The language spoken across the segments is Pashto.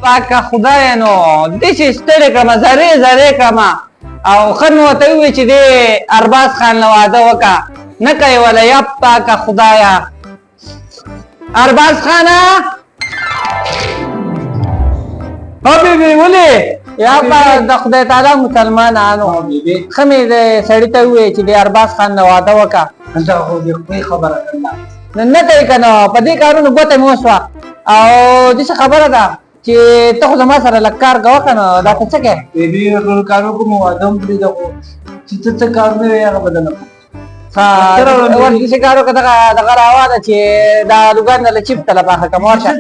پاکه خدای نو داسې ستړې کړمه زرې زرې کړمه او ښه مې ورته وویل چې دې ارباز خان له واده وکړه نه کوي وله یا پاکه خدایه ارباز خانه ها بیبي ولې یا د خدای تعالی مسلمانانو ښه مې د سړي ته وویل چې د ارباز خان له واده وکړه دا خو دې کومې خبره ده نه کوي که نه په دې کارونو ګوته مې وسوه او داسې خبره ده چې ته خو زما سره لږ کار کوه که نه دا ته څه کوې بیبي ټول کارو کوم واده هم پرېږده خو چې ته څه کار نه وې هغه به درنه کوم ورپسې کار وکړه دغه راواده چې دا الوګان دله چپ ته له پاخه کړم ورشه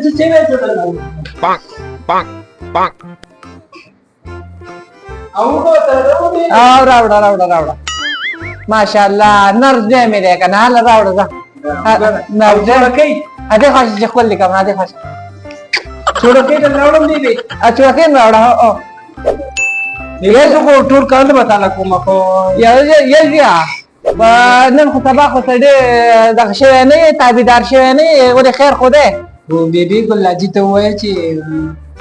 راوړه ماشاءالله نرس دی مې دی که نه هله راوړه ځه هدې خوښه چې خپل دې کړم هدې خوښه چوړکۍ ته راوړم بیبي چوړکۍ مې راوړه زه خو ټول کار نه به تاله کومه خو یزیا نن خو سبا خو ته ډېر دغه شوی نه یې تابعدار شوی نه یې ولې خیر خو دی بیبي ګللاجي ته ووایه چې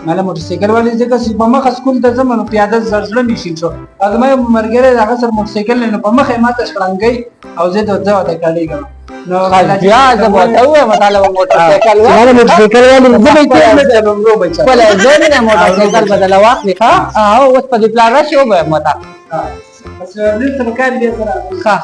ماله موټرسایکل والې ځکه چې په مخه سکول ته ځم نو پیاده زړه مې شین شو او زما یو ملګری د هغه سره موټرسایکل نو په مخه یې ماته شړنګۍ او زه ورته کاډېږم نو بیا زه به ورته ووایم ماله به موټرسایکل خپله زه مینه موټرسایکل به دله واخلي ښه اوس په دې پلان راشي وبه یم ورته ښه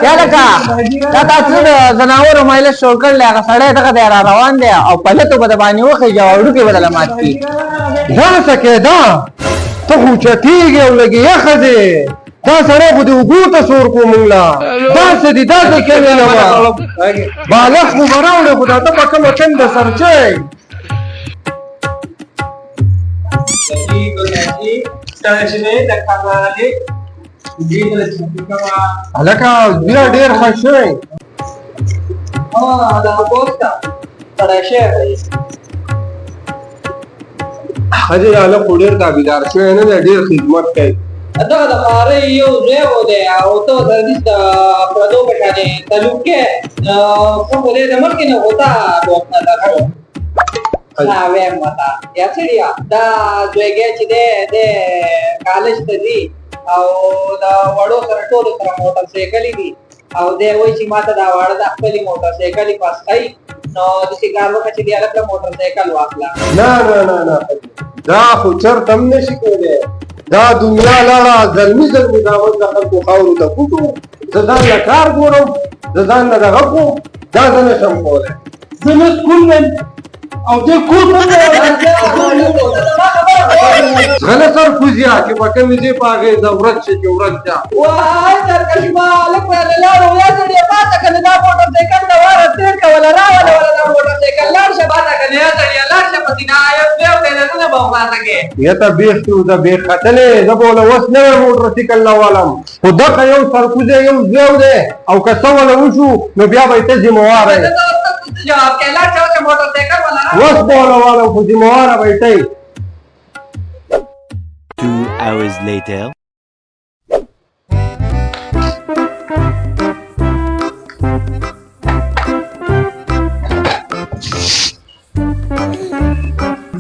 یا لکه دا تاسو د ځناورو مایلس جوړ کړلی هغه سړی دغه دی را روان دی او پلتو به د باندې وخېږي او هډوکې به دله مات کړي دا څه کېده ته خو چتېږې او لږې یخه دی دا سړی خو د اوږو ته سور کړو موږ له داسې دي داسې کوي نه به بالښت خو به راوړې خو دا ته په کومه ټنډه سرچی هلکه بیا ډېر ښه شوی ښځې هلک خو ډېر تابعدار شوی نه دی ډېر خدمت کوي دغه د خوارۍ یو ځای و دی او ته سرویس د پردو په شانې تعلق کې خو خو دی د مخکې نه خو تا دوست نه ده کړو وایم ورته یا سړیه دا زویګی چې دی د کالج ته ځي او د وړو سره ټولو سره موټرسایکلې دي او دی وایي چې ماته دا واړه د خپلې موټرسایکلې پاس ښایي نو داسې کار وکړه چې دی هلک له موټرسایکل واخله نه دا خو چرته هم نشي کولی دا دنیا لاړه زلمي داود د خلکو خاورو ته پوټو زه ځان له کار ګورم زه ځان له دغه کوم دا زه نشم کولی زه نه سکول یم او دې کور غله سر کوزیا چې په کومې ځای په هغې زه ورځ شي چې ورځ ده وای سرکشما هلک راله لاړو یا سړیه پاته که نه دا موټرسایکل ته واره تېر که وله راوله وله دا موټرسایکل لاړ شه پاته که نه یا سړیه لاړ شه په سینه یو دیو دی دننه به خلاصه کړې یا ته بیخ شو د بیخ ختلې زه به وله اوس نوی موټرسایکل نه والم خو دغه یو سرکوزی یو زیو دی او که څه وله وشو نو بیا به یې ته ذمهواره یې جواب کې لاړ شه چې موټرسایکل وله اوس به وله والم خو ذمهواره به یې ته 2 hours later.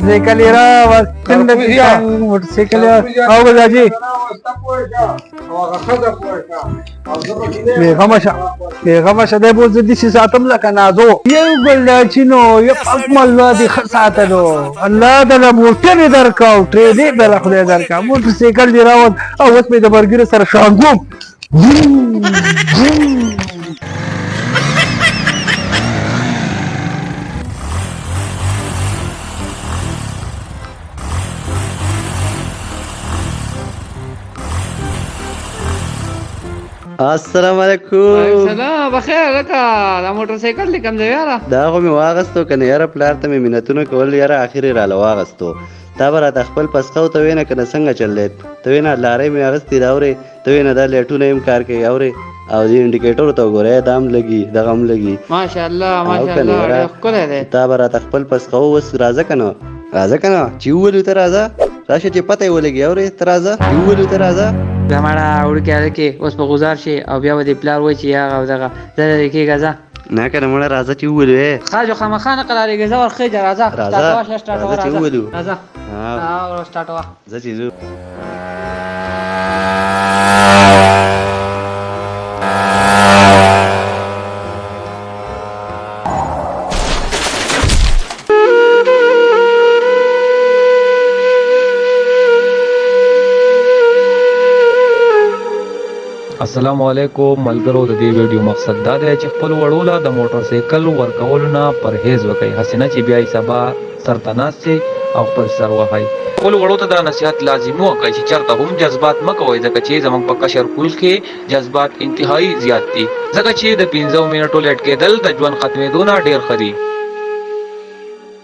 Motorcycle motorcycle आओ बजाजी پیغمبر شده بود زدی سی ساتم لکنازو یو گلچینو یو اکمل دی خساتلو الله دل موټر درکاو ټریډي دل خدای درکا موټرسایکل دی راوت او اوس په د برګر سره شانګوم السلام علیکم. سلام بخیر لکه دا موټرسایکل دې کوم دی یاره؟ دا خو مې واغستو کنه یاره پلار ته مې منتونه کول یاره اخر یې راله واغستو. تا به راته خپل پسخه ته وینه کنه څنګه چلید ته وینه لارې مې اغستې دا اورې ته وینه دا لیټونه هم کار کوي اورې او دې انډیکیټر ته وګوره دام لګي دغه هم لګي ماشاءالله ماشاءالله ډېر ښکلی دی. تا به راته خپل پسخه اوس راځه کنه چې وولو ته راځه راشه چې پته یې ولګي اورې ته راځه چې وولو ته راځه بیا مړه وړکې هلکې اوس په غوزار شي او بیا به دې پلار وایي چې هغه او دغه ځه لرې کېږه ځه نه کنه مړه راځه چې وولو خاجو خامخا نه قرارېږي ځه ورخېږه راځه سټارټوه شه سټارټوه راځه چې وولو راځه سټارټوه زه چې زه السلام علیکم ملګرو د دې ویډیو مقصد دا دی چې خپل وړوله د موټر سایکل ورکولو نه پرهیز وکړئ حسینه چې بیا یې سبا سرته ناست او خپل سر وهئ خپل وړو ته دا نصیحت لازمي وکړئ چې چېرته هم جذبات مه کوئ ځکه چې زموږ په کشر کول کې جذبات انتهایی زیات دي ځکه چې د 15 منټو لیټ کېدل د ژوند ختمېدو نه ډېر ښه دي